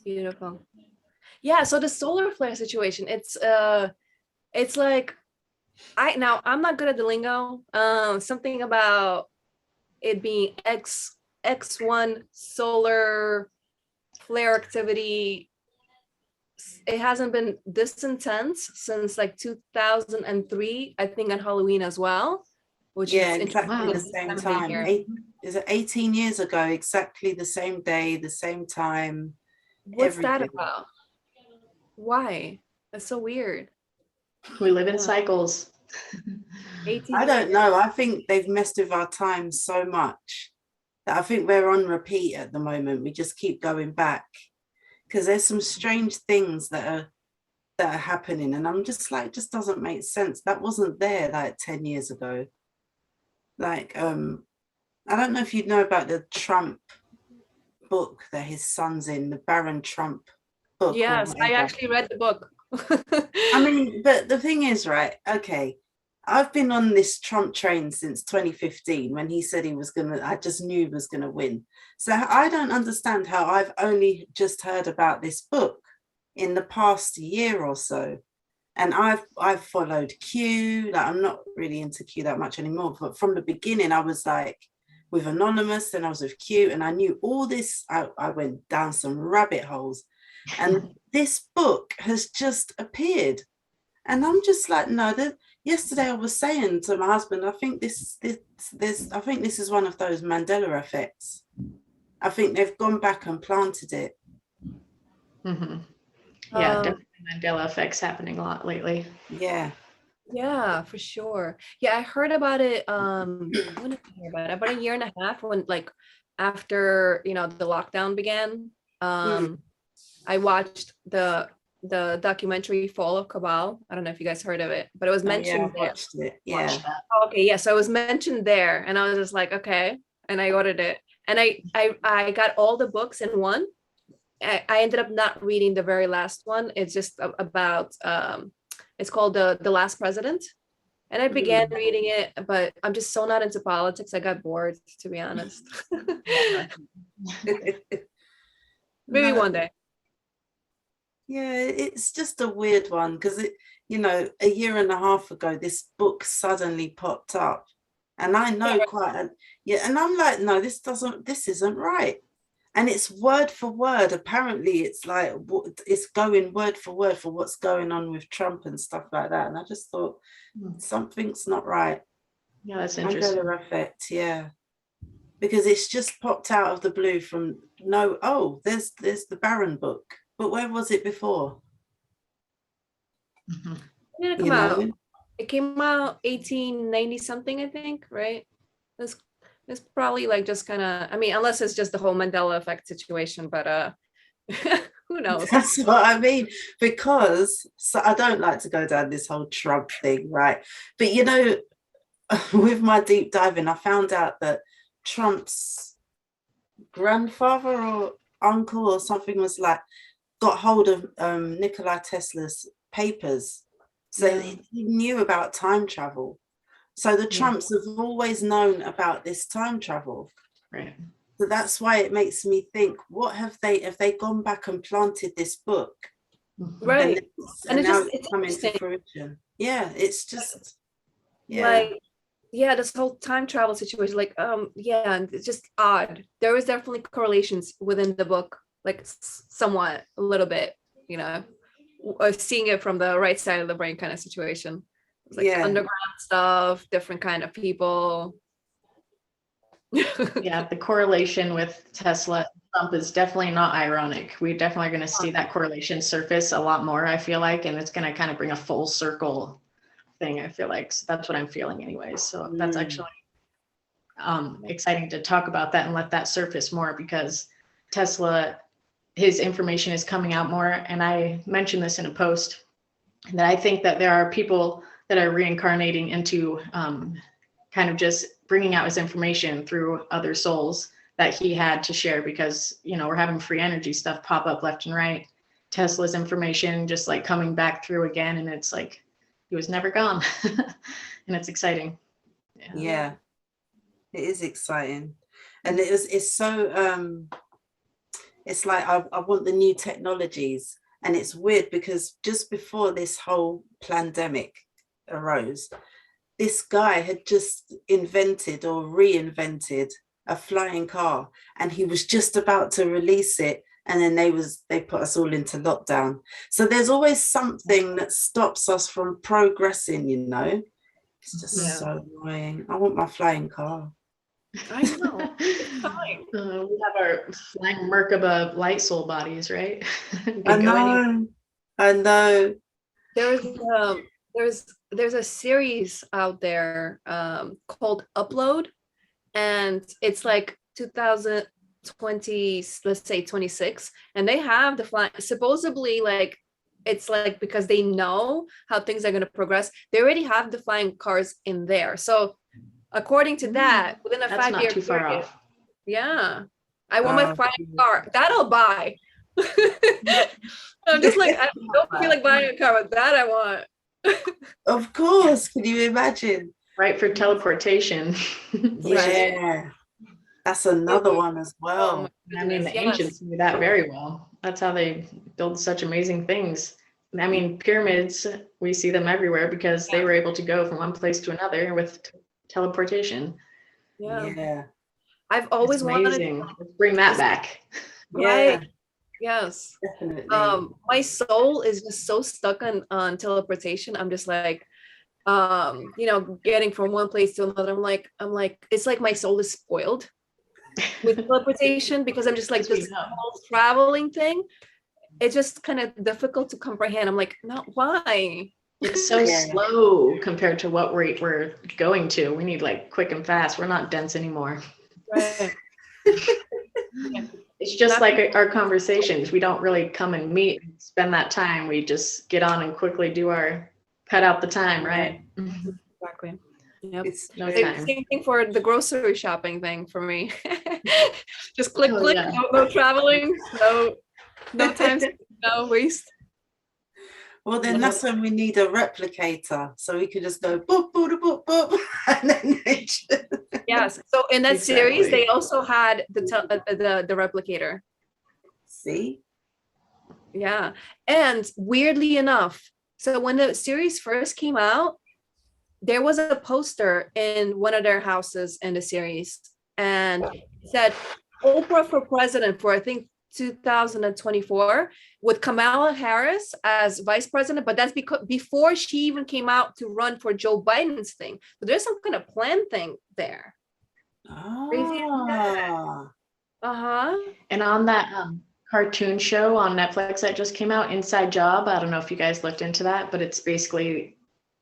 Beautiful. Yeah, so the solar flare situation, it's like I'm not good at the lingo. Something about it being X1 solar flare activity. It hasn't been this intense since like 2003, I think, on Halloween as well, which yeah, is exactly the same time. Is it 18 years ago? Exactly the same day, the same time. What's everything. that about? Why? That's so weird. We live in cycles. 18 I don't years. know. I think they've messed with our time so much that I think we're on repeat at the moment. We just keep going back because there's some strange things that are happening, and I'm just like, it just doesn't make sense. That wasn't there like 10 years ago. Like, I don't know if you know about the Trump book that his son's in, the Baron Trump book. Yes, I actually read the book. I mean, but the thing is, right, okay, I've been on this Trump train since 2015 when he said I just knew he was gonna win. So I don't understand how I've only just heard about this book in the past year or so. And I've followed Q, like I'm not really into Q that much anymore, but from the beginning I was like with Anonymous, and I was with Q, and I knew all this. I went down some rabbit holes, and this book has just appeared, and I'm just like, no. Yesterday I was saying to my husband, I think this is one of those Mandela effects. I think they've gone back and planted it. Mm-hmm. Yeah, definitely Mandela effects happening a lot lately. Yeah, for sure. Yeah, I heard about it. When did I hear about it? About a year and a half, when like after the lockdown began. I watched the documentary Fall of Cabal. I don't know if you guys heard of it, but it was mentioned I watched it. Watched that. Okay, yeah. So it was mentioned there, and I was just like, okay, and I ordered it, and I got all the books in one. I ended up not reading the very last one. It's just about it's called the Last President, and I began reading it, but I'm just so not into politics. I got bored, to be honest. Maybe one day. Yeah, it's just a weird one because a year and a half ago, this book suddenly popped up, and I know and I'm like, no, this isn't right. And it's word for word. Apparently, it's like it's going word for word for what's going on with Trump and stuff like that. And I just thought something's not right. Yeah, that's interesting. Mandela effect, yeah, because it's just popped out of the blue from there's the Baron book, but where was it before? When did it come out? It came out 1890 something, I think, right? It's probably like just kind of, I mean, unless it's just the whole Mandela effect situation, but who knows? That's what I mean, because I don't like to go down this whole Trump thing, right? But with my deep diving, I found out that Trump's grandfather or uncle or something was like got hold of Nikola Tesla's papers, so he knew about time travel. So the Trumps have always known about this time travel. Right. So that's why it makes me think, what have they gone back and planted this book? Right. And now it's coming to fruition. Yeah, it's just, like, this whole time travel situation, like, and it's just odd. There was definitely correlations within the book, like somewhat, a little bit, seeing it from the right side of the brain kind of situation. Like underground stuff, different kind of people. Yeah, the correlation with Tesla and Trump is definitely not ironic. We definitely are going to see that correlation surface a lot more, I feel like, and it's going to kind of bring a full circle thing, I feel like. So that's what I'm feeling anyways. So that's actually exciting to talk about that and let that surface more, because Tesla, his information is coming out more. And I mentioned this in a post, that I think that there are people that are reincarnating into kind of just bringing out his information through other souls that he had to share, because, we're having free energy stuff pop up left and right. Tesla's information just like coming back through again. And it's like, he was never gone. And it's exciting. Yeah, it is exciting. And it's so It's like I want the new technologies. And it's weird because just before this whole pandemic arose, this guy had just invented or reinvented a flying car, and he was just about to release it, and then they put us all into lockdown. So there's always something that stops us from progressing, you know. It's just so annoying. I want my flying car. I know. It's fine. We have our flying Merkaba light soul bodies, right? I know. There's a series out there called Upload, and it's like 2020, let's say 26, and they have the flying, supposedly, like it's like because they know how things are going to progress, they already have the flying cars in there. So according to that, within a 5-year too far period, off. yeah, I want my flying car. That I'll buy. I'm just like, I don't feel like buying a car, but that I want. Of course. Can you imagine? Right, for teleportation. Yeah. That's another one as well. I mean, the ancients knew that very well. That's how they build such amazing things. I mean, pyramids, we see them everywhere because they were able to go from one place to another with teleportation. Yeah. I've always wanted. Let's bring that back. Right. Yes. Definitely. My soul is just so stuck on teleportation. I'm just like, getting from one place to another. I'm like, it's like my soul is spoiled with teleportation because I'm just like this whole traveling thing. It's just kind of difficult to comprehend. I'm like, no, why? It's so slow compared to what we're going to. We need like quick and fast. We're not dense anymore. Right. It's just like our conversations. We don't really come and meet and spend that time. We just get on and quickly do our cut out the time, right? Exactly. Yep. It's no time. Same thing for the grocery shopping thing for me. Just click, Yeah. no traveling, no time, no waste. Well, then that's when we need a replicator, so we could just go boop, boop, boop, boop, and then yes. So in that series, they also had the replicator. See? Yeah, and weirdly enough, so when the series first came out, there was a poster in one of their houses in the series, and it said Oprah for president for I think 2024 with Kamala Harris as vice president, but that's because before she even came out to run for Joe Biden's thing. So there's some kind of plan thing there. Oh. And on that cartoon show on Netflix that just came out, Inside Job, I don't know if you guys looked into that, but it's basically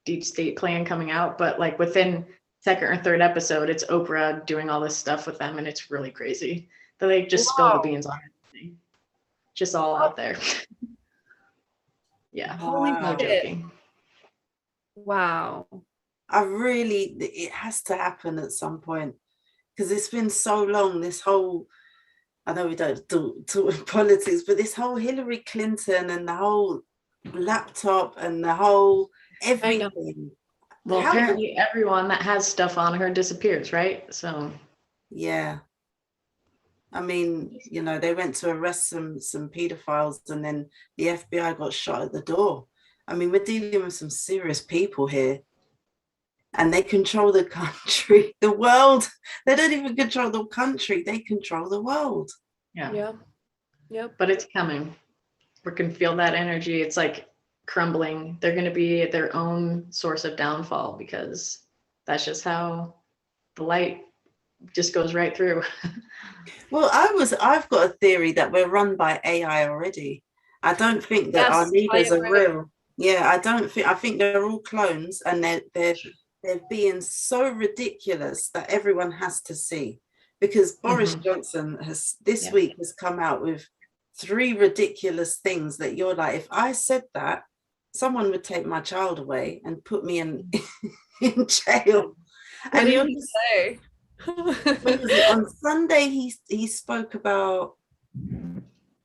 deep state plan coming out, but like within second or third episode, it's Oprah doing all this stuff with them, and it's really crazy. They just spill the beans on everything. Just all out there. Yeah, no joking. Wow. It has to happen at some point because it's been so long, this whole, I know we don't talk politics, but this whole Hillary Clinton and the whole laptop and the whole everything. Well, apparently everyone that has stuff on her disappears, right? So yeah. I mean, they went to arrest some pedophiles, and then the FBI got shot at the door. I mean, we're dealing with some serious people here, and they control the country, the world. They don't even control the country; they control the world. Yeah. But it's coming. We can feel that energy. It's like crumbling. They're going to be their own source of downfall because that's just how the light just goes right through. Well, I've got a theory that we're run by AI already. I don't think that our leaders are real. Yeah, I think they're all clones, and they're being so ridiculous that everyone has to see. Because Boris Johnson this week has come out with 3 ridiculous things that you're like, if I said that, someone would take my child away and put me in jail. What do you say? On Sunday he spoke about,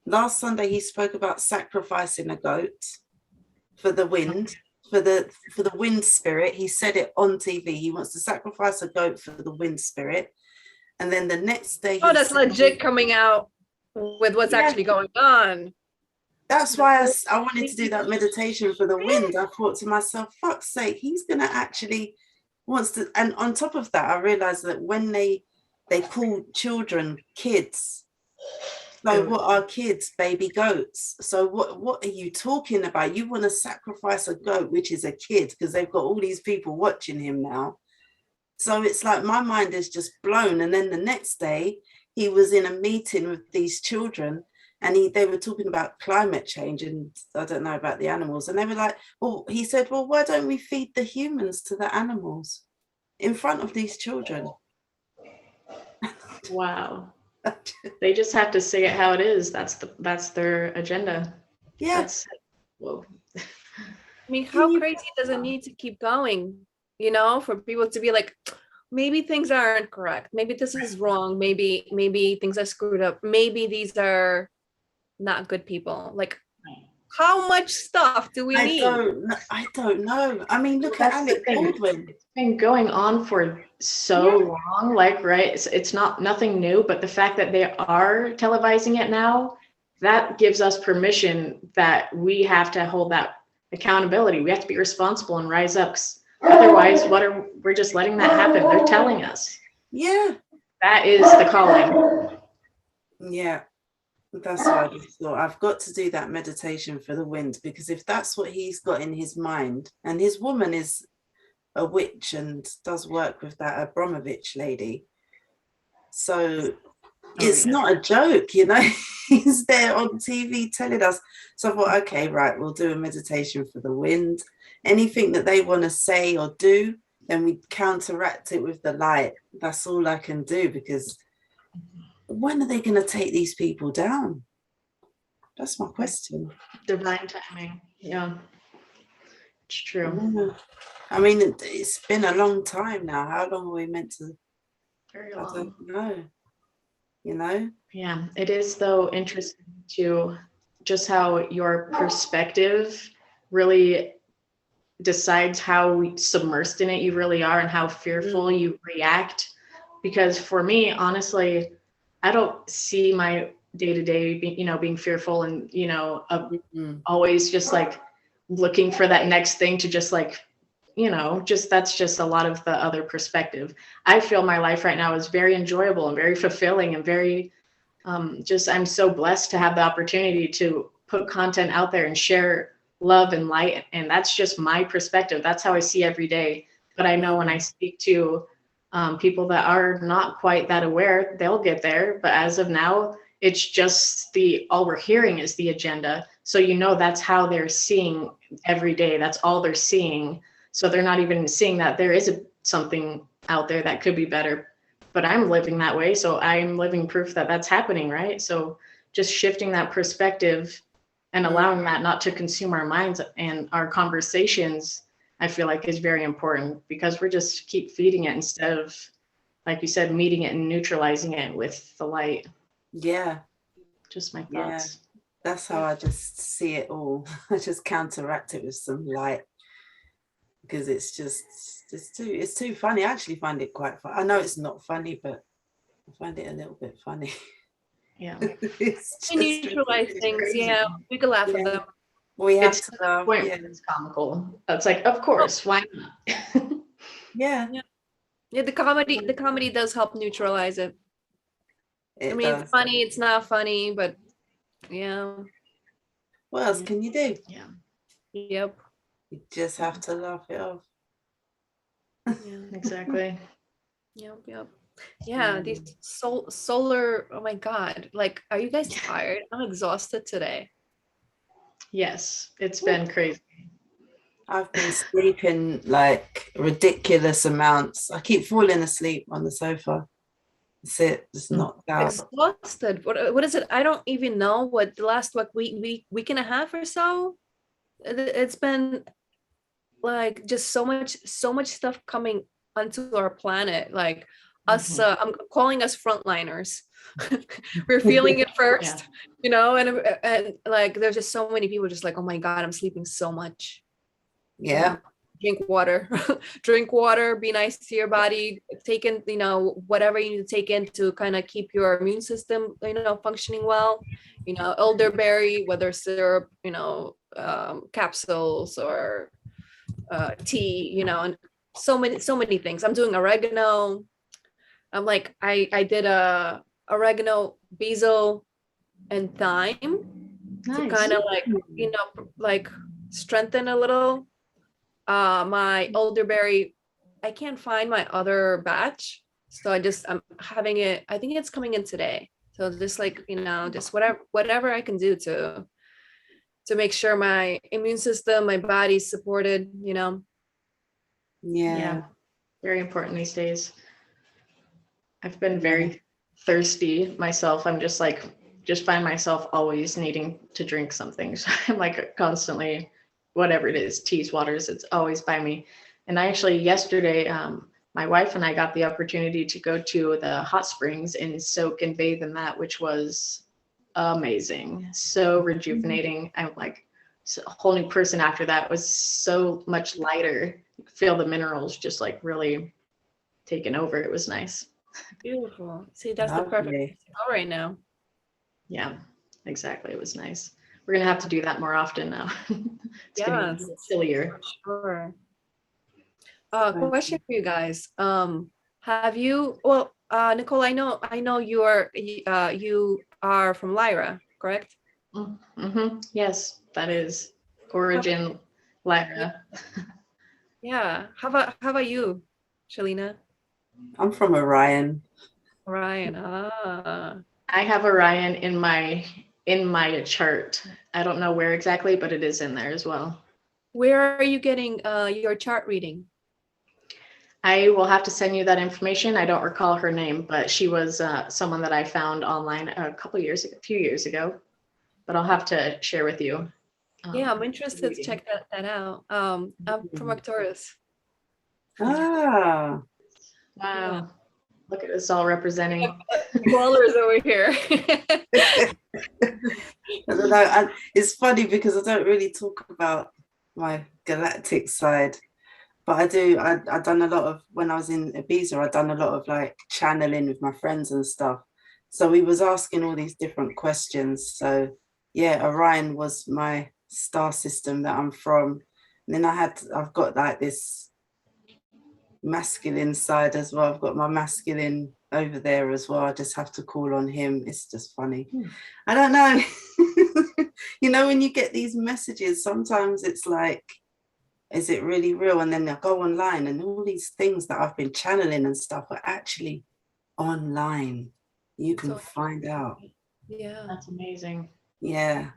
last Sunday he spoke about sacrificing a goat for the wind, for the wind spirit. He said it on TV. He wants to sacrifice a goat for the wind spirit. And then the next day that's legit coming out. with what's Yeah. actually going on. That's why I wanted to do that meditation for the wind. I thought to myself, fuck's sake, he's gonna actually wants to. And on top of that, I realized that when they call children kids, so what are kids? Baby goats. So what are you talking about? You want to sacrifice a goat, which is a kid, because they've got all these people watching him now. So it's like my mind is just blown. And then the next day, he was in a meeting with these children, and they were talking about climate change, and I don't know about the animals. And they were like, well, he said, well, why don't we feed the humans to the animals in front of these children? Wow. They just have to say it how it is. That's their agenda. Yeah. Whoa. I mean, how crazy does it need to keep going, you know, for people to be like, maybe things aren't correct. Maybe this is wrong. Maybe things are screwed up. Maybe these are not good people. Like, how much stuff do we need? I don't know. I mean, look at Alec Baldwin. It's been going on for so long, like, right? It's nothing new, but the fact that they are televising it now, that gives us permission that we have to hold that accountability. We have to be responsible and rise up. Otherwise, we're just letting that happen. They're telling us. Yeah. That is the calling. Yeah. That's why I just thought I've got to do that meditation for the wind, because if that's what he's got in his mind, and his woman is a witch and does work with that Abramovich lady, so it's not a joke, you know. He's there on TV telling us. So I thought, okay, right, we'll do a meditation for the wind. Anything that they want to say or do, then we counteract it with the light. That's all I can do, because when are they going to take these people down? That's my question. Divine timing. Yeah, it's true. I mean, it's been a long time now. How long are we meant to? Very long. I don't know. You know? Yeah, it is though interesting to just how your perspective really decides how submersed in it you really are and how fearful you react. Because for me, honestly, I don't see my day-to-day being fearful and always just like looking for that next thing to just like that's just a lot of the other perspective. I feel my life right now is very enjoyable and very fulfilling and very I'm so blessed to have the opportunity to put content out there and share love and light, and that's just my perspective. That's how I see every day. But I know when I speak to people that are not quite that aware, they'll get there. But as of now, it's just all we're hearing is the agenda. So that's how they're seeing every day. That's all they're seeing. So they're not even seeing that there is something out there that could be better. But I'm living that way. So I'm living proof that that's happening, right? So just shifting that perspective and allowing that not to consume our minds and our conversations, I feel like is very important, because we're just keep feeding it instead of, like you said, meeting it and neutralizing it with the light. Yeah. Just my thoughts. Yeah. That's how I just see it all. I just counteract it with some light, because it's too funny. I actually find it quite fun. I know it's not funny, but I find it a little bit funny. Yeah. We neutralize things. Yeah, we can laugh at them. We have to laugh. Yeah, it's comical. It's like, of course, why not? Yeah. The comedy does help neutralize it. It's funny, it's not funny, but yeah. What else can you do? Yeah. Yep. You just have to laugh it off. Yeah, exactly. Yep. Yeah, these solar, oh my God. Like, are you guys tired? I'm exhausted today. Yes, it's been crazy. I've been sleeping like ridiculous amounts. I keep falling asleep on the sofa. That's it, just knocked out. Exhausted. What is it? I don't even know what the last week and a half or so. It's been like just so much stuff coming onto our planet. Like us, I'm calling us frontliners. We're feeling it first, and like there's just so many people just like, oh my God, I'm sleeping so much. Yeah. drink water. Drink water, be nice to your body, take in, whatever you need to take in to kind of keep your immune system, functioning well. Elderberry, whether syrup, capsules or tea, and so many things. I'm doing oregano. I'm like, I did a oregano, basil, and thyme to kind of like strengthen a little. My elderberry, I can't find my other batch, so I'm having it. I think it's coming in today. So just like, just whatever I can do to make sure my immune system, my body's supported. Yeah, very important these days. I've been very thirsty myself. I'm just find myself always needing to drink something. So I'm like constantly, whatever it is, teas, waters, it's always by me. And I actually yesterday, my wife and I got the opportunity to go to the hot springs and soak and bathe in that, which was amazing. So rejuvenating. I'm like a whole new person after that. It was so much lighter. You could feel the minerals just like really taking over. It was nice. Beautiful. See, that's the perfect place to go right now. Yeah, exactly. It was nice. We're gonna have to do that more often now. It's getting sillier. Sure. Question for you guys. Have you? Well, Nicole, I know you are from Lyra, correct? Mm-hmm. Yes, that is origin Lyra. Yeah. How about you, Shaleena? I'm from Orion. Orion. I have Orion in my chart. I don't know where exactly, but it is in there as well. Where are you getting your chart reading? I will have to send you that information. I don't recall her name, but she was someone that I found online a few years ago. But I'll have to share with you. Yeah, I'm interested to check that out. I'm from Arcturus. Ah. Wow. Yeah. Look at us all representing. Ballers over here. I don't know. It's funny because I don't really talk about my galactic side, but I do. I've done a lot of, when I was in Ibiza, I've done a lot of like channeling with my friends and stuff. So we was asking all these different questions. So yeah, Orion was my star system that I'm from. And then I've got like this masculine side as well. I've got my masculine over there as well. I just have to call on him. It's just funny. I don't know. When you get these messages, sometimes it's like, is it really real? And then I go online and all these things that I've been channeling and stuff are actually online. You can find out. Yeah, that's amazing. Yeah,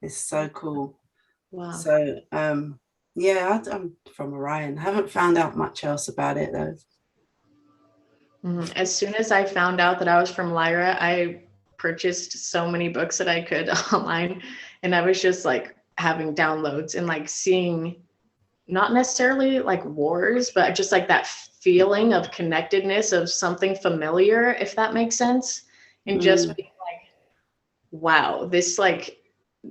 it's so cool. Wow. So yeah, I'm from Orion. I haven't found out much else about it though. As soon as I found out that I was from Lyra, I purchased so many books that I could online, and I was just like having downloads and like seeing not necessarily like wars, but just like that feeling of connectedness of something familiar, if that makes sense. And just being like, wow, this like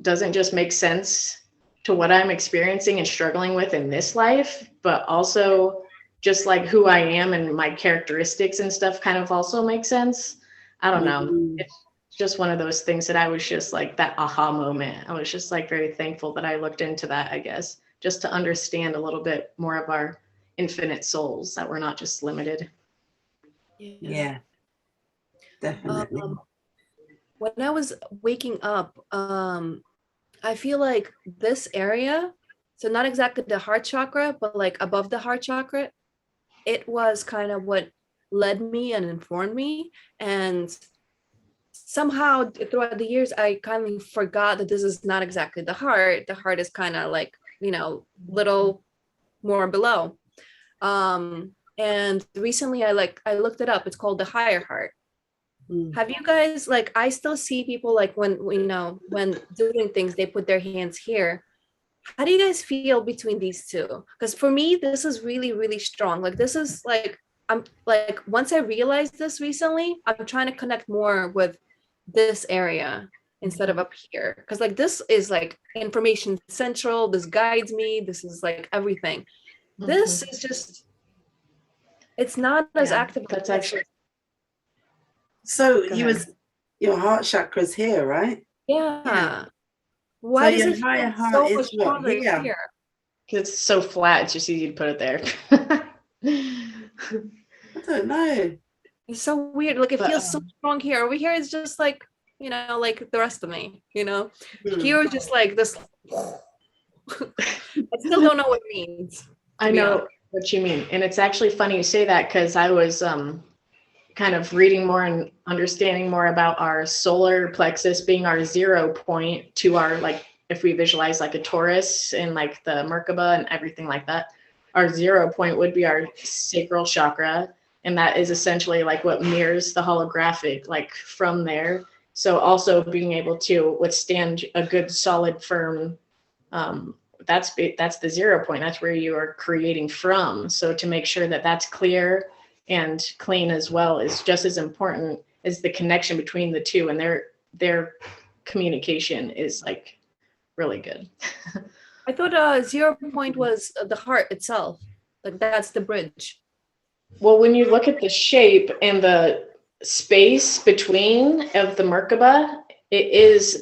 doesn't just make sense to what I'm experiencing and struggling with in this life, but also just like who I am and my characteristics and stuff kind of also make sense. I don't know. It's just one of those things that I was just like that aha moment. I was just like very thankful that I looked into that, I guess, just to understand a little bit more of our infinite souls, that we're not just limited. Yeah, definitely. When I was waking up, I feel like this area, so not exactly the heart chakra, but like above the heart chakra, it was kind of what led me and informed me. And somehow throughout the years, I kind of forgot that this is not exactly the heart. The heart is kind of like, little more below. And recently I looked it up. It's called the higher heart. Have you guys, like, I still see people like when doing things, they put their hands here. How do you guys feel between these two? Because for me, this is really, really strong. Like, this is like, I'm like, once I realized this recently, I'm trying to connect more with this area. instead of up here. Because like this is like information central, this guides me, this is like everything. This is just, it's not as active. That's actually. So Go you ahead. was your heart chakra's here, right? Yeah. Why So does your it higher feel heart so is much what, stronger here? here? Because it's so flat, it's just easy to put it there. I don't know. It's so weird. Like it But, feels so strong here. Over here, it's just like, you know, like the rest of me, you know. Here is just like this. I still don't know what it means. I know what you mean. And it's actually funny you say that, because I was kind of reading more and understanding more about our solar plexus being our 0 point to our, like, if we visualize like a Taurus and like the Merkaba and everything like that, our 0 point would be our sacral chakra. And that is essentially like what mirrors the holographic, like from there. So also being able to withstand a good, solid, firm, that's the 0 point. That's where you are creating from. So to make sure that that's clear and clean as well is just as important as the connection between the two, and their communication is like really good. I thought 0 point was the heart itself. Like that's the bridge. Well, when you look at the shape and the space between of the Merkaba,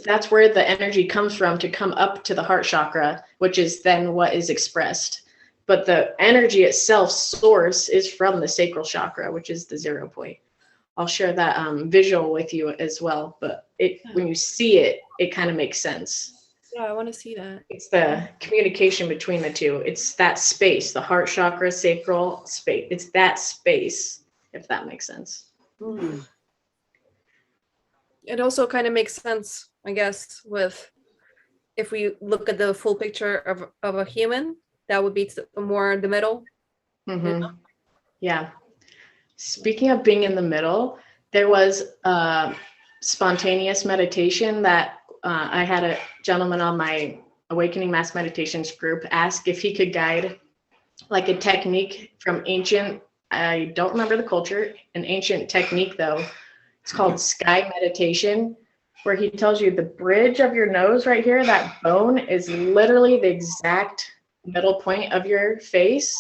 that's where the energy comes from to come up to the heart chakra, which is then what is expressed. But the energy itself source is from the sacral chakra, which is the 0 point. I'll share that visual with you as well. But when you see it, it kind of makes sense. Yeah, I want to see that. It's the communication between the two. It's that space, the heart chakra, sacral space. It's that space, if that makes sense. It also kind of makes sense, I guess, with if we look at the full picture of a human, that would be more the middle. Yeah. Speaking of being in the middle, there was a spontaneous meditation that I had a gentleman on my Awakening Mass Meditations group ask if he could guide like a technique from ancient, I don't remember the culture, an ancient technique though. It's called sky meditation, where he tells you the bridge of your nose right here, that bone is literally the exact middle point of your face.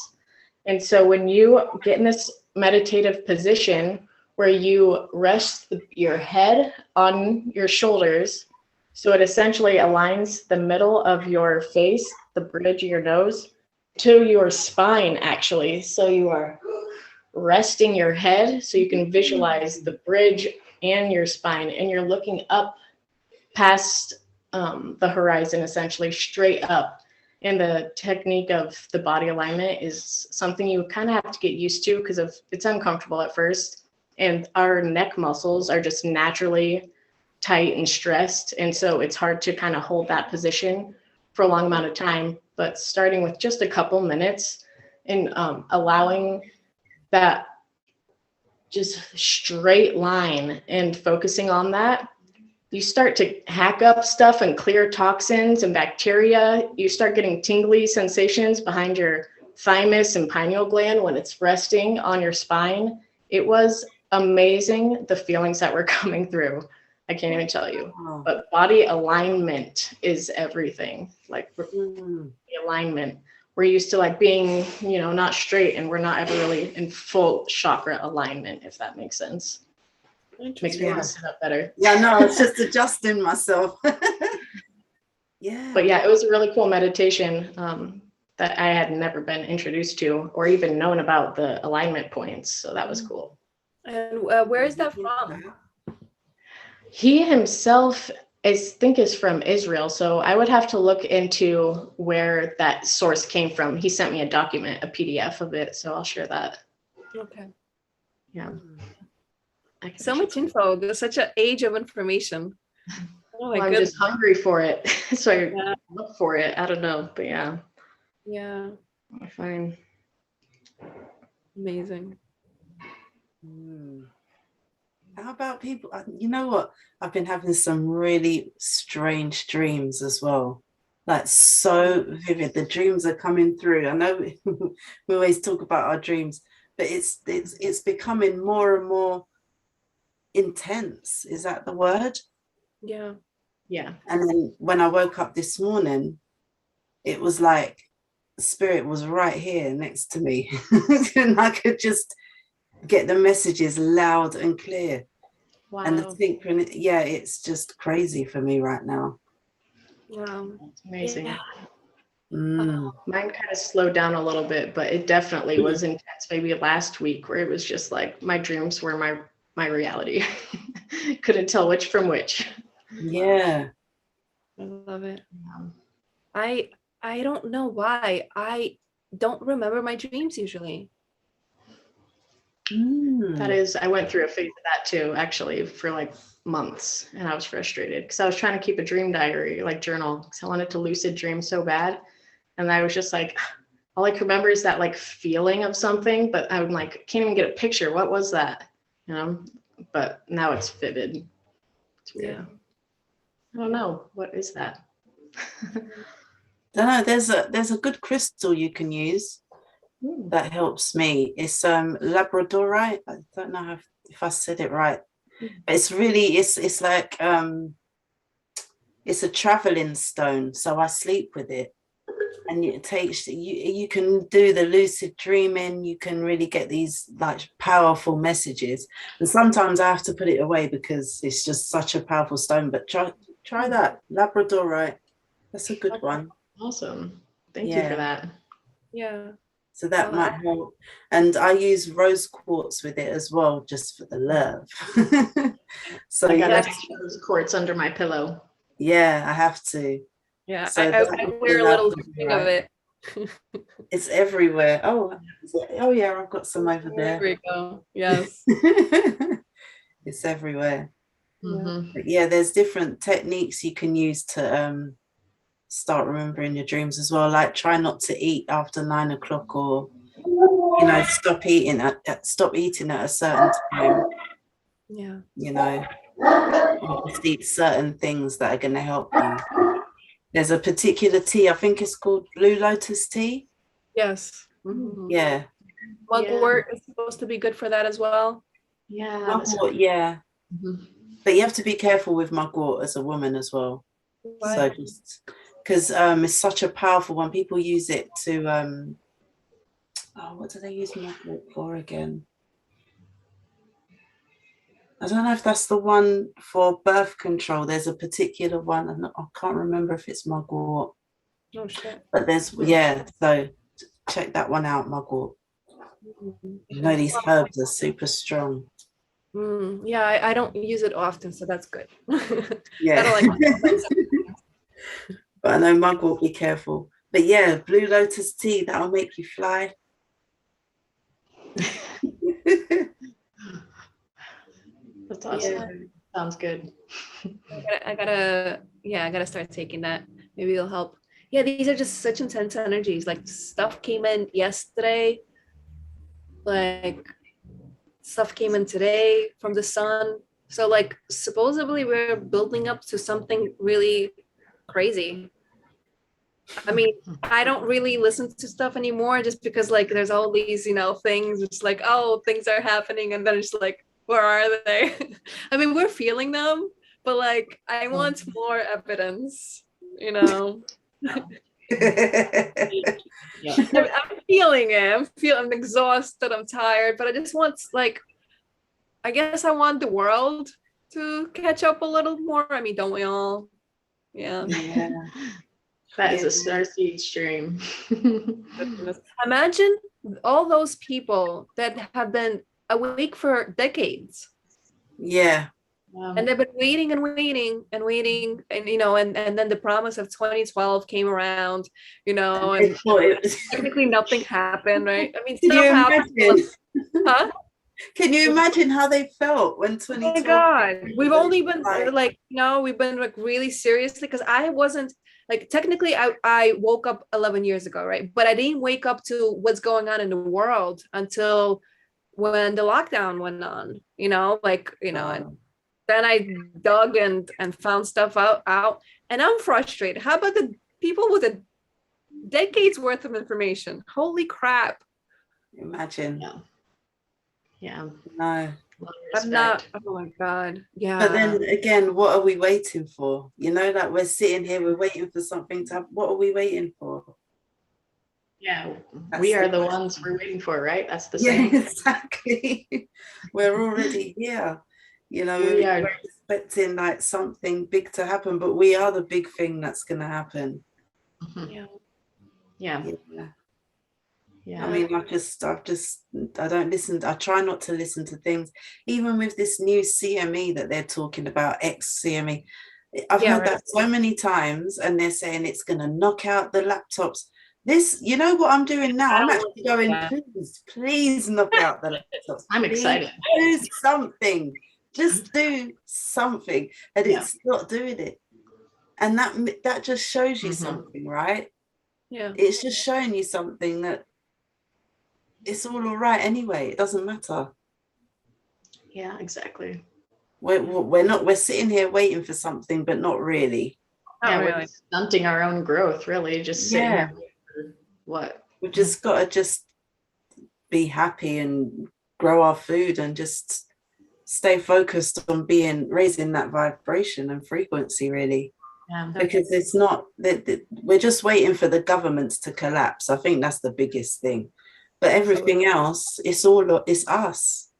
And so when you get in this meditative position where you rest your head on your shoulders, so it essentially aligns the middle of your face, the bridge of your nose, to your spine actually. So you are resting your head so you can visualize the bridge and your spine, and you're looking up past the horizon, essentially straight up. And the technique of the body alignment is something you kind of have to get used to because it's uncomfortable at first. And our neck muscles are just naturally tight and stressed. And so it's hard to kind of hold that position for a long amount of time. But starting with just a couple minutes and allowing that just straight line and focusing on that, you start to hack up stuff and clear toxins and bacteria. You start getting tingly sensations behind your thymus and pineal gland when it's resting on your spine. It was amazing, the feelings that were coming through. I can't even tell you. But body alignment is everything. Like the alignment. We're used to like being, not straight, and we're not ever really in full chakra alignment, if that makes sense. Makes me want to sit up better. Yeah, no, it's just adjusting myself. Yeah. But yeah, it was a really cool meditation that I had never been introduced to or even known about the alignment points. So that was cool. And where is that from? He himself, I think, is from Israel. So I would have to look into where that source came from. He sent me a document, a PDF of it. So I'll share that. Okay. Yeah. So much info. There's such an age of information. Oh my I'm just hungry for it. So I look for it. I don't know, but yeah. Yeah. I find amazing. How about people? You know what? I've been having some really strange dreams as well. Like so vivid. The dreams are coming through. I know we always talk about our dreams, but it's becoming more and more intense. Is that the word? Yeah. Yeah. And then when I woke up this morning, it was like spirit was right here next to me. And I could just get the messages loud and clear. Wow. And the synchronicity, yeah, it's just crazy for me right now. That's amazing. Yeah. Mm. Mine kind of slowed down a little bit, but it definitely was intense. Maybe last week, where it was just like my dreams were my reality. Couldn't tell which from which. Yeah. I love it. I don't know why. I don't remember my dreams usually. That is, I went through a phase of that too, actually, for like months, and I was frustrated because I was trying to keep a dream diary, like journal, because I wanted to lucid dream so bad. And I was just like, all I can remember is that like feeling of something, but I'm like, can't even get a picture. What was that? You know, but now it's vivid. It's weird. Yeah. I don't know. What is that? Don't know, there's a good crystal you can use that helps me. It's labradorite. I don't know if I said it right. But it's really it's like it's a traveling stone, so I sleep with it. And it takes you can do the lucid dreaming, you can really get these like powerful messages. And sometimes I have to put it away because it's just such a powerful stone. But try that labradorite. That's a good one. Awesome. Thank you for that. Yeah. So that might help. And I use rose quartz with it as well, just for the love. So I got rose quartz under my pillow. Yeah, I have to. Yeah, so I wear a little thing of it. It's everywhere. Oh yeah, I've got some over there. There we go. Yes. It's everywhere. Mm-hmm. But yeah, there's different techniques you can use to start remembering your dreams as well. Like try not to eat after 9 o'clock, or stop eating at a certain time. Yeah. Just eat certain things that are going to help you. There's a particular tea, I think it's called Blue Lotus tea. Yes. Mm-hmm. Yeah. Mugwort is supposed to be good for that as well. Yeah. Mugwort, yeah. Mm-hmm. But you have to be careful with mugwort as a woman as well. Why? So just because it's such a powerful one. People use it to what do they use mugwort for again? I don't know if that's the one for birth control. There's a particular one. I can't remember if it's mugwort. Oh shit. But there's so check that one out, mugwort. These herbs are super strong. Yeah, I don't use it often, so that's good. Yeah. I don't like but I know mugwort, be careful. But yeah, Blue Lotus tea, that'll make you fly. That's awesome. Yeah. Sounds good. I gotta start taking that. Maybe it'll help. Yeah, these are just such intense energies. Like stuff came in yesterday, like stuff came in today from the sun. So like supposedly we're building up to something really crazy. I mean, I don't really listen to stuff anymore just because like there's all these, things. It's like, oh, things are happening, and then it's like, where are they? I mean, we're feeling them, but like I want more evidence, Yeah. I'm feeling it. I'm exhausted, I'm tired, but I just want I guess I want the world to catch up a little more. I mean, don't we all? Yeah. That is a Starseed stream. Imagine all those people that have been awake for decades. Yeah. And they've been waiting and waiting and waiting, and and then the promise of 2012 came around, and technically nothing happened, right? I mean, stuff happened. Huh? Can you imagine how they felt when 2012? Oh my God, we've only been we've been really seriously, because I wasn't technically I woke up 11 years ago, right? But I didn't wake up to what's going on in the world until when the lockdown went on, and then I dug and found stuff out, and I'm frustrated. How about the people with a decades worth of information? Holy crap. Imagine. Yeah. No. I'm not, oh my God. Yeah. But then again, what are we waiting for? You know, like we're sitting here, we're waiting for something to happen. What are we waiting for? Yeah, That's we are the the question. ones we're waiting for, right? That's the Yeah, saying. exactly. We're already here. You know, We are. we're expecting like something big to happen, but we are the big thing that's going to happen. Yeah. Yeah. Yeah. Yeah. I mean, I don't listen. I try not to listen to things, even with this new CME that they're talking about, ex-CME. I've heard that so many times, and they're saying it's going to knock out the laptops. This, you know what I'm doing now? I'm actually going, please knock out the laptops. I'm excited. Do something. Just do something. And it's not doing it. And that just shows you something, right? Yeah. It's just showing you something that it's all right anyway. It doesn't matter. Yeah, exactly. We're sitting here waiting for something, but not really. We're stunting our own growth, really, just sitting here for what? We've just got to just be happy and grow our food and just stay focused on raising that vibration and frequency, really. Yeah. Because it's not that we're just waiting for the governments to collapse. I think that's the biggest thing. But everything else, it's us.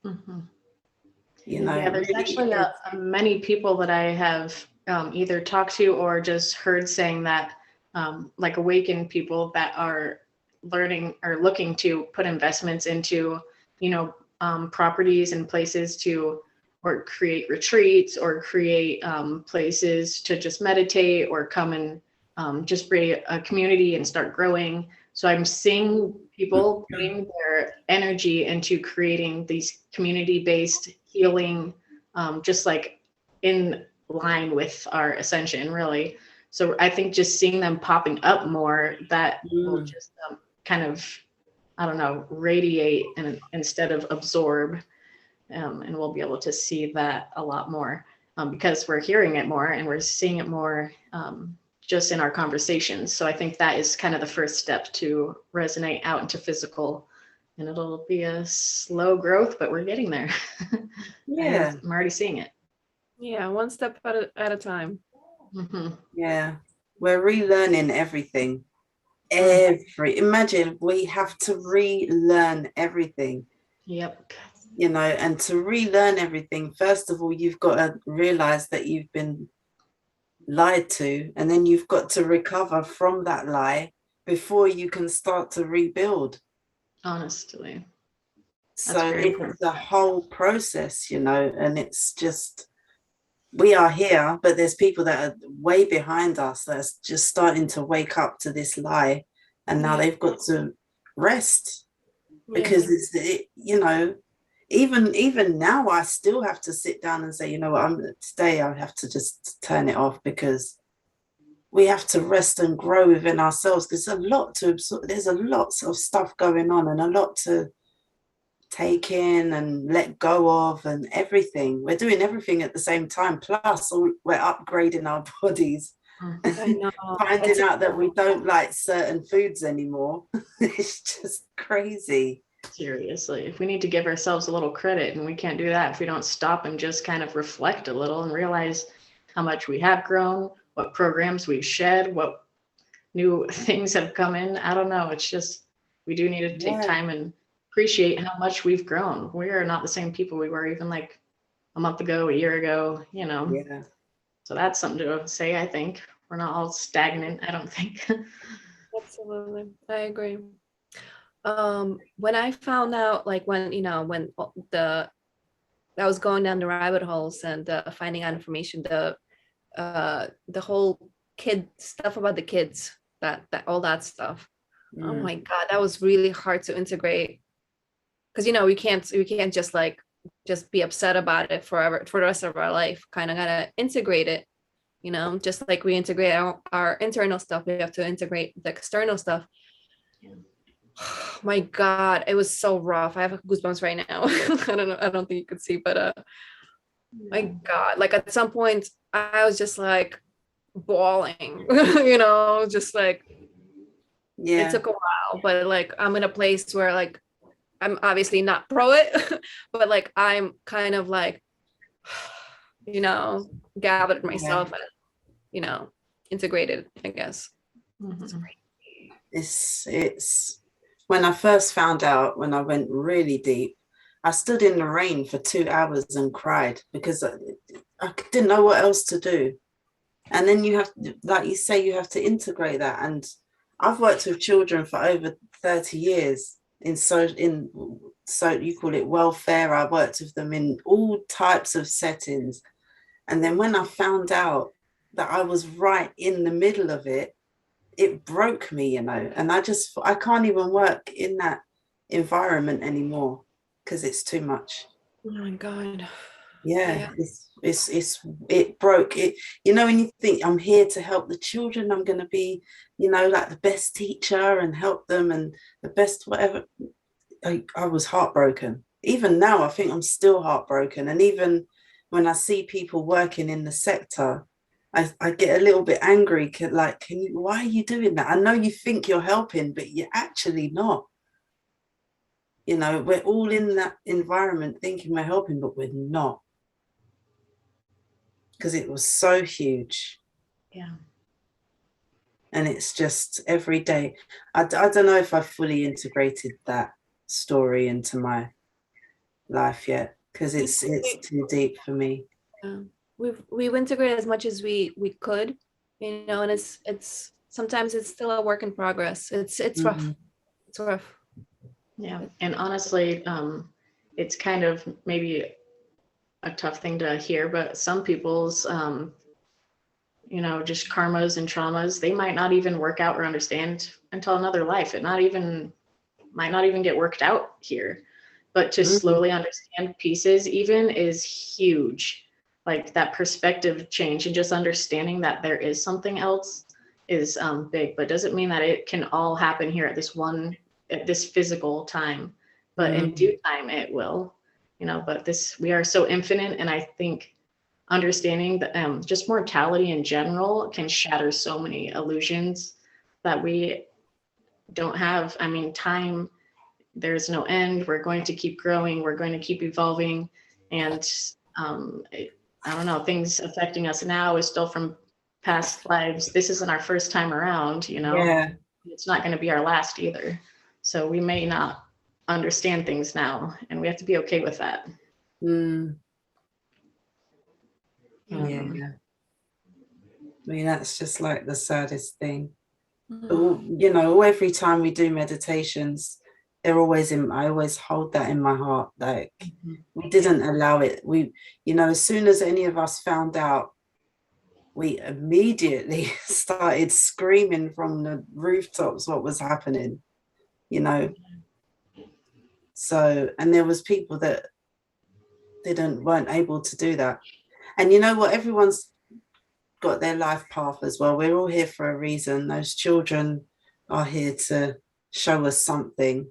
You know, yeah, there's actually many people that I have either talked to or just heard saying that like awakened people that are learning or looking to put investments into, you know, properties and places to or create retreats or create places to just meditate or come and just create a community and start growing. So I'm seeing people putting their energy into creating these community-based healing, just like in line with our ascension, really. So I think just seeing them popping up more, that will just kind of, I don't know, radiate and instead of absorb, and we'll be able to see that a lot more because we're hearing it more and we're seeing it more just in our conversations. So I think that is kind of the first step to resonate out into physical, and it'll be a slow growth, but we're getting there. Yeah. I'm already seeing it. Yeah, one step at a time. Yeah, we're relearning everything. Imagine we have to relearn everything. Yep. You know, and to relearn everything, first of all, you've got to realize that you've been lied to, and then you've got to recover from that lie before you can start to rebuild. Honestly. So it's a whole process, you know, and it's just, we are here, but there's people that are way behind us that's just starting to wake up to this lie, and now they've got to rest because you know, even now I still have to sit down and say, you know what, today I have to just turn it off because we have to rest and grow within ourselves, because there's a lot to absorb. There's a lot of stuff going on and a lot to take in and let go of, and everything. We're doing everything at the same time. Plus, we're upgrading our bodies. Finding out that we don't like certain foods anymore. It's just crazy. Seriously, if we need to give ourselves a little credit, and we can't do that if we don't stop and just kind of reflect a little and realize how much we have grown, what programs we've shed, what new things have come in. I don't know. It's just, we do need to take time and appreciate how much we've grown. We are not the same people we were even like a month ago, a year ago, you know. So that's something to say. I think we're not all stagnant, I don't think. Absolutely, I agree. When I found out, like when I was going down the rabbit holes and finding out information, the whole kid stuff about the kids, that all that stuff. Oh my God, that was really hard to integrate, because we can't just be upset about it forever for the rest of our life. Kind of gotta integrate it, just like we integrate our internal stuff, we have to integrate the external stuff. My God, it was so rough. I have goosebumps right now. I don't know, I don't think you could see, but my God, like at some point I was just like bawling, just like it took a while, but like I'm in a place where like I'm obviously not pro it, but like I'm kind of like, you know, gathered myself and, you know, integrated, I guess. Mhm. It's when I first found out, when I went really deep, I stood in the rain for 2 hours and cried because I didn't know what else to do. And then you have, like you say, you have to integrate that. And I've worked with children for over 30 years so you call it welfare. I worked with them in all types of settings. And then when I found out that I was right in the middle of it, it broke me, you know, and I can't even work in that environment anymore because it's too much. Oh my God. Yeah. It broke it, you know, when you think I'm here to help the children, I'm going to be, you know, like the best teacher and help them and the best whatever. I was heartbroken. Even now I think I'm still heartbroken, and even when I see people working in the sector, I get a little bit angry, like, why are you doing that? I know you think you're helping, but you're actually not. You know, we're all in that environment thinking we're helping, but we're not. Because it was so huge. Yeah. And it's just every day. I don't know if I fully integrated that story into my life yet, because it's too deep for me. We've integrated as much as we could, you know, and it's sometimes it's still a work in progress. It's rough. It's rough. Yeah. And honestly, it's kind of maybe a tough thing to hear, but some people's you know, just karmas and traumas, they might not even work out or understand until another life. It might not even get worked out here. But to slowly understand pieces even is huge. Like that perspective change and just understanding that there is something else is big, but doesn't mean that it can all happen here at this physical time. But in due time it will, you know, but we are so infinite, and I think understanding that just mortality in general can shatter so many illusions that we don't have. I mean, time, there's no end. We're going to keep growing. We're going to keep evolving. And I don't know, things affecting us now is still from past lives. This isn't our first time around, you know. Yeah. It's not going to be our last either. So we may not understand things now, and we have to be okay with that. Yeah. I mean, that's just like the saddest thing. You know, every time we do meditations, I always hold that in my heart. Like, we didn't allow it. You know, as soon as any of us found out, we immediately started screaming from the rooftops what was happening, you know. So, and there was people that weren't able to do that. And you know what? Everyone's got their life path as well. We're all here for a reason. Those children are here to show us something.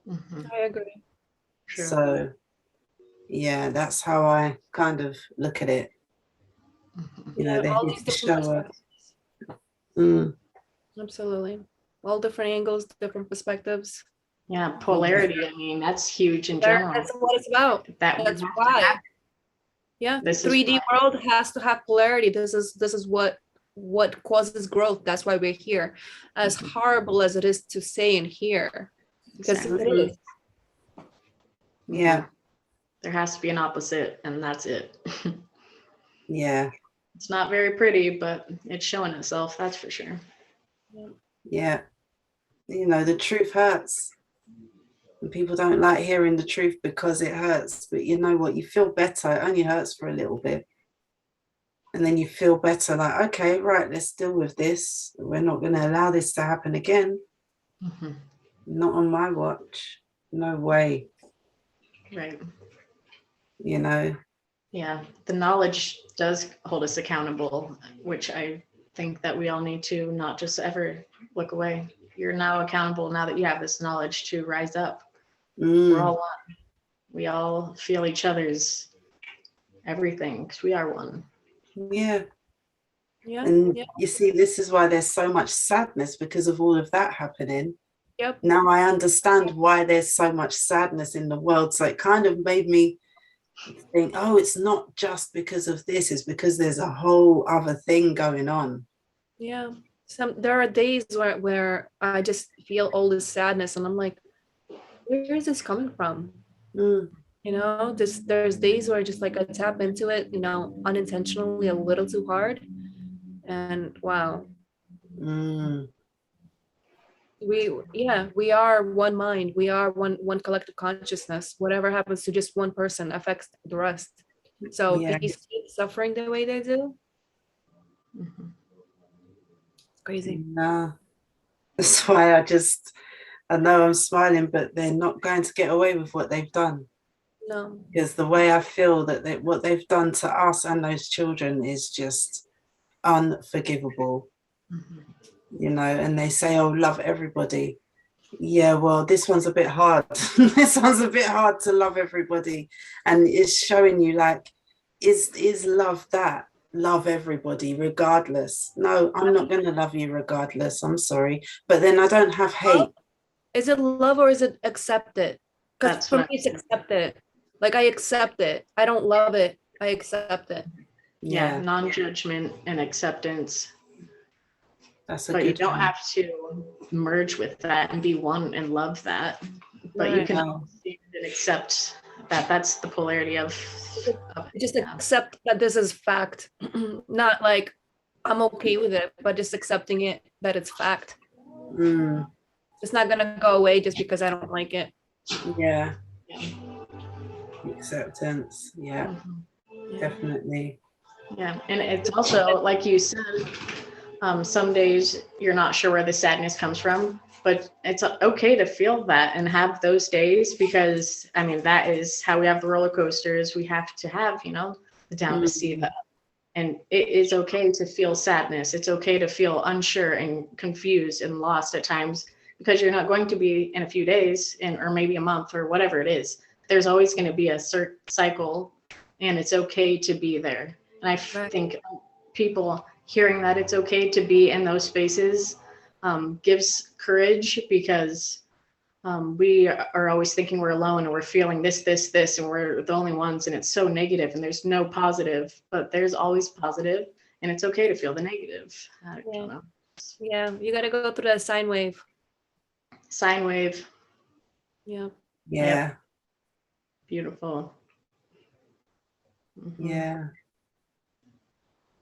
I agree. True. So yeah, that's how I kind of look at it. You know, they're all here these to different show us. Absolutely. All different angles, different perspectives. Yeah, polarity. I mean, that's huge in general. That's what it's about. That's why. Yeah, the 3D world has to have polarity. This is what causes growth. That's why we're here. As horrible as it is to say in here, because it is. Yeah. There has to be an opposite, and that's it. Yeah. It's not very pretty, but it's showing itself, that's for sure. Yeah. You know, the truth hurts. And people don't like hearing the truth because it hurts. But you know what? You feel better. It only hurts for a little bit. And then you feel better, like, okay, right, let's deal with this. We're not going to allow this to happen again. Not on my watch. No way. Right. You know? Yeah, the knowledge does hold us accountable, which I think that we all need to not just ever look away. You're now accountable now that you have this knowledge to rise up. We're all one. We all feel each other's everything because we are one. Yeah. Yeah. And you see, this is why there's so much sadness, because of all of that happening. Yep. Now I understand why there's so much sadness in the world. So it kind of made me think, oh, it's not just because of this, it's because there's a whole other thing going on. Yeah. There are days where I just feel all this sadness and I'm like, where is this coming from? Mm. You know, there's days where I just like I tap into it, you know, unintentionally a little too hard. And wow, Mm. we are one mind. We are one collective consciousness. Whatever happens to just one person affects the rest. So Yeah. these kids suffering the way they do, Mhm. it's crazy. No. That's why I know I'm smiling, but they're not going to get away with what they've done. No. Because the way I feel that what they've done to us and those children is just unforgivable, Mhm. you know. And they say, oh, love everybody. Yeah, well, this one's a bit hard. This one's a bit hard to love everybody. And it's showing you, like, is love that? Love everybody regardless. No, I'm not going to love you regardless. I'm sorry. But then I don't have hate. Is it love or is it accept it? Because That's for what me, it's accept it. Like I accept it. I don't love it. I accept it. yeah, Yeah, non-judgment and acceptance. that's a But you good don't one. have to merge with that and be one and love that. But you Right. can No. see and accept that that's the polarity of Just accept that this is fact. Not like I'm okay with it, but just accepting it that it's fact. Mm, It's not gonna go away just because I don't like it. yeah, yeah. acceptance. Yeah, Mhm. definitely. Yeah, and it's also like you said, some days you're not sure where the sadness comes from, but it's okay to feel that and have those days because I mean that is how we have the roller coasters. We have to have, you know, the down to see that. And it is okay to feel sadness. It's okay to feel unsure and confused and lost at times because you're not going to be in a few days or maybe a month or whatever it is. There's always going to be a certain cycle and it's okay to be there. And I Right. think people hearing that it's okay to be in those spaces gives courage because we are always thinking we're alone and we're feeling this, and we're the only ones, and it's so negative, and there's no positive, but there's always positive, and it's okay to feel the negative. I don't know. Yeah, you gotta go through that sine wave. Sine wave, Yeah. Yeah, Yep. Beautiful. Mhm. yeah.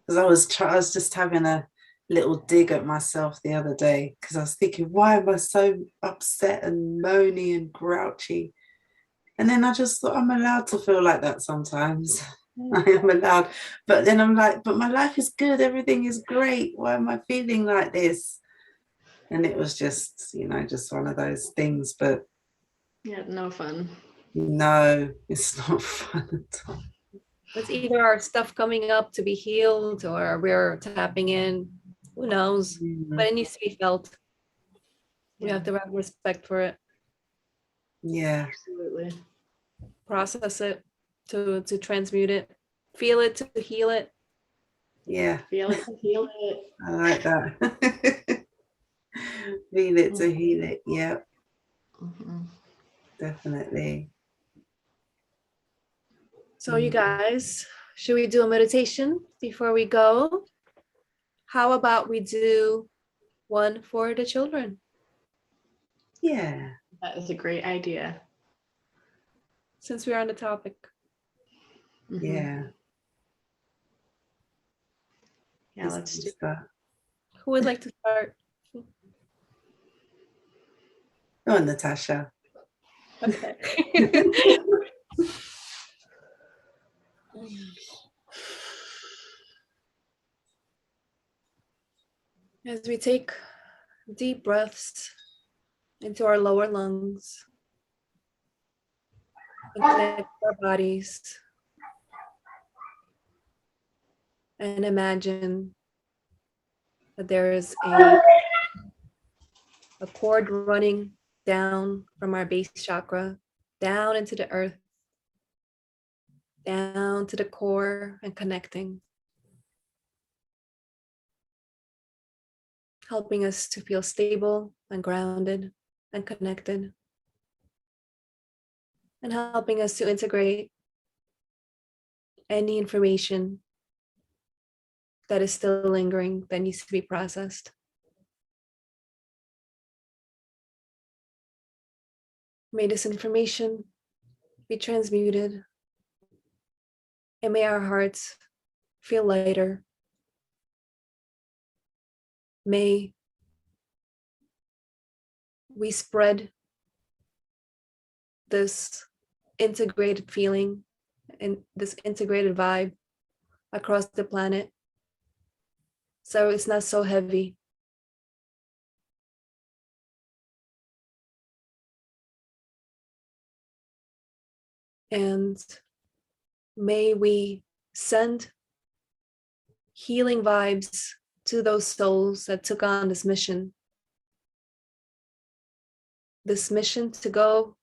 Because I was just having a little dig at myself the other day because I was thinking, why am I so upset and moany and grouchy? And then I just thought, I'm allowed to feel like that sometimes. I am allowed. But then I'm like, but my life is good. Everything is great. Why am I feeling like this? And it was just, you know, just one of those things. But Yeah, no fun. no, it's not fun at all. It's either our stuff coming up to be healed or we're tapping in. Who knows? But it needs to be felt. We have to have respect for it, Yeah, Absolutely. process it, to transmute it, feel it to heal it. yeah, Feel it, heal it. I like that. Feel it to heal it. Yeah, Mhm. definitely. So you guys, should we do a meditation before we go? How about we do one for the children? Yeah, That is a great idea. Since we're on the topic. Mhm. yeah. Yeah, let's do Start. Who would like to start? Go on, Natasha. Okay. As we take deep breaths into our lower lungs and connect our bodies and imagine that there is a cord running down from our base chakra, down into the earth, down to the core and connecting, helping us to feel stable and grounded. and connected, and helping us to integrate any information that is still lingering that needs to be processed. May this information be transmuted, and may our hearts feel lighter. May we spread this integrated feeling and this integrated vibe across the planet, so it's not so heavy. And may we send healing vibes to those souls that took on this mission to go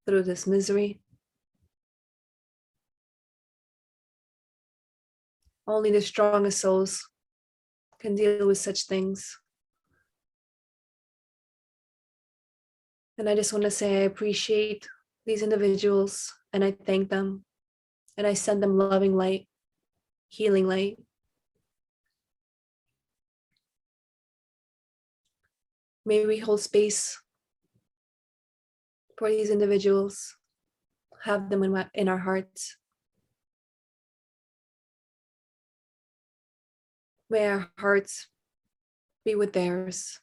through this misery. Only the strongest souls can deal with such things. And I just want to say I appreciate these individuals, and I thank them, and I send them loving light, healing light. May we hold space for these individuals, have them in our hearts. May our hearts be with theirs.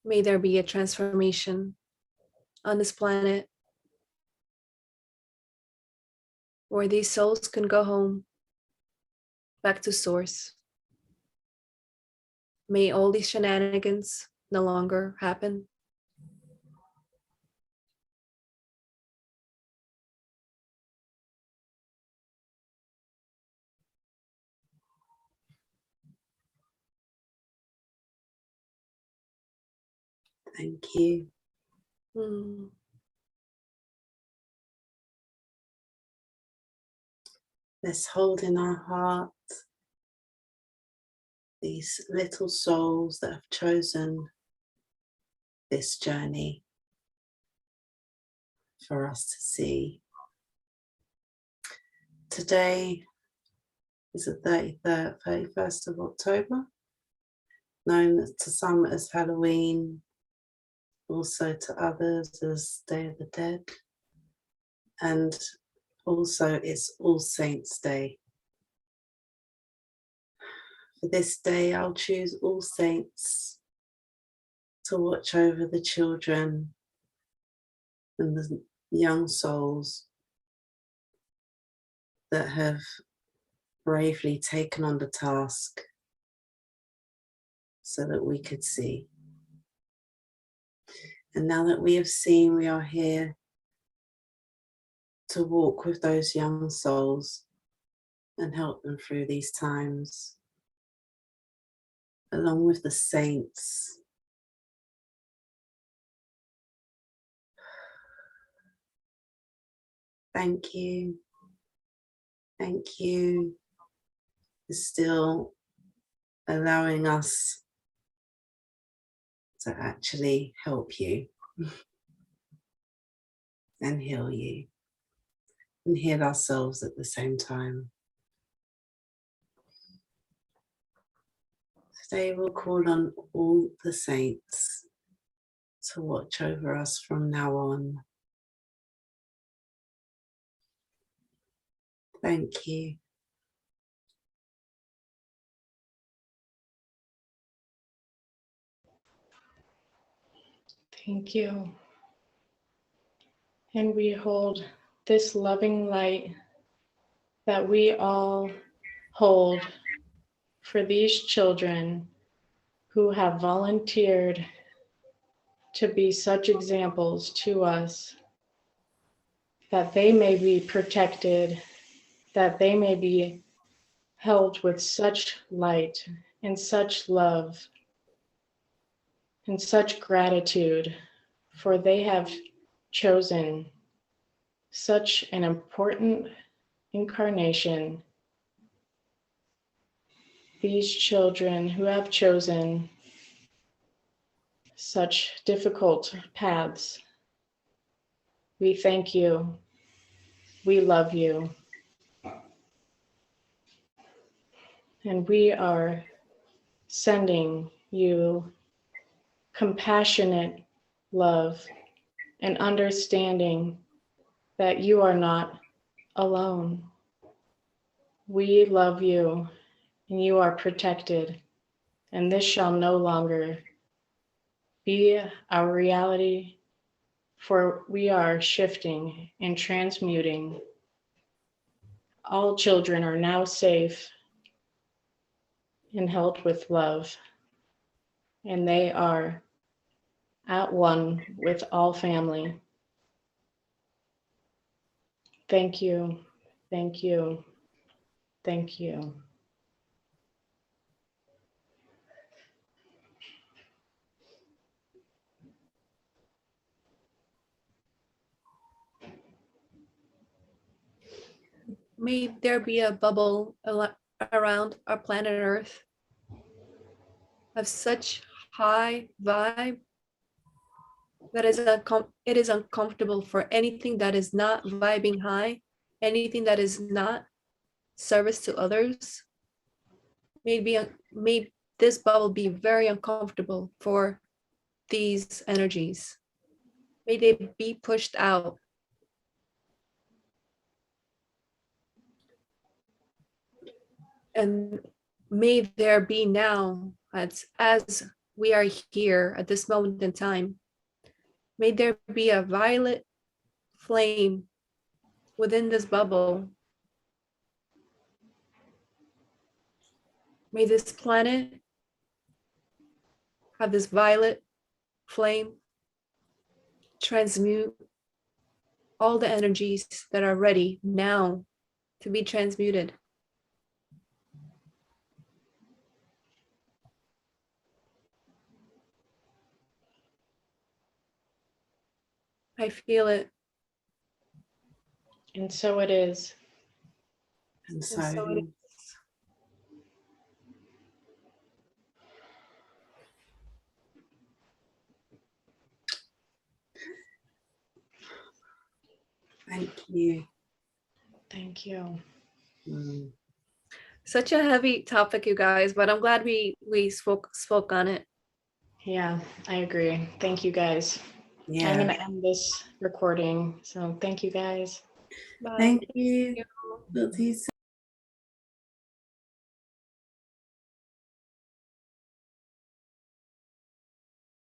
May there be a transformation on this planet where these souls can go home, back to source. May all these shenanigans no longer happen. Thank you. Let's hold in our heart these little souls that have chosen this journey for us to see. Today is the 31st of October, known to some as Halloween, also to others as Day of the Dead, and also it's All Saints' Day. For this day, I'll choose All Saints to watch over the children and the young souls that have bravely taken on the task so that we could see. And now that we have seen, we are here to walk with those young souls and help them through these times, along with the saints. Thank you. Thank you for still allowing us to actually help you and heal you and heal ourselves at the same time. Today we'll call on all the saints to watch over us from now on. Thank you. Thank you. And we hold this loving light that we all hold for these children who have volunteered to be such examples to us, that they may be protected, that they may be held with such light and such love and such gratitude, for they have chosen such an important incarnation these children who have chosen such difficult paths. We thank you. We love you. And we are sending you compassionate love and understanding that you are not alone. We love you and you are protected, and this shall no longer be our reality, for we are shifting and transmuting. All children are now safe and held with love, and they are at one with all family. Thank you, thank you, thank you. May there be a bubble around our planet Earth of such high vibe that it is uncomfortable for anything that is not vibing high, anything that is not service to others. May this bubble be very uncomfortable for these energies. May they be pushed out. And may there be now, as we are here at this moment in time, may there be a violet flame within this bubble. May this planet have this violet flame transmute all the energies that are ready now to be transmuted. I feel it. And so it is. And so, And so it is. thank you. Thank you. Such a heavy topic, you guys, but I'm glad we spoke on it. Yeah, I agree. Thank you guys. Yeah. I'm gonna end this recording. So thank you guys. Bye. Thank you. Talk to you soon.